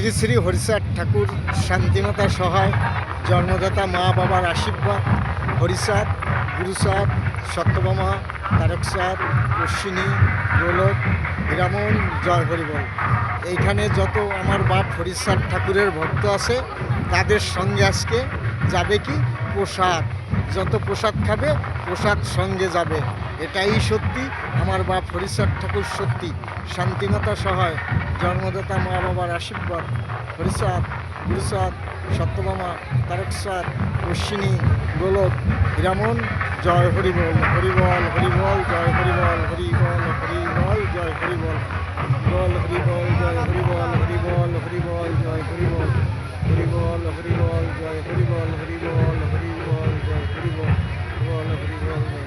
শ্রী শ্রী হরিচাঁদ ঠাকুর শান্তিমাতা সহায় জন্মদাতা মা বাবার আশীর্বাদ হরিচাঁদ গুরুচাঁদ সত্যভামা তারকচাঁদ অশ্বিনী গোলক হীরামন জয় হরিবল। এইখানে যত আমার বাপ হরিচাঁদ ঠাকুরের ভক্ত আছে তাদের সঙ্গে আজকে যাবে কি প্রসাদ, যত প্রসাদ খাবে প্রসাদ সঙ্গে যাবে। এটাই সত্যি, আমার বাপ হরিচাঁদ ঠাকুর সত্যি শান্তিমাতা সহায় জন্মদাতা মা বাবার আশীর্বাদ হরিচাঁদ গুরুচাঁদ সত্যভামা তারকচাঁদ অশ্বিনী গোলক হীরামন জয় হরিবল। হরিবল হরিবল জয় হরিবল, হরিবল হরিবল জয় হরিবল, বল হরিবল জয় হরিবল, হরিবল হরিবল জয় হরিবল, হরিবল হরিবল জয় হরিবল, হরিবল হরিবল জয় হরিবল, বল হরিবল জয়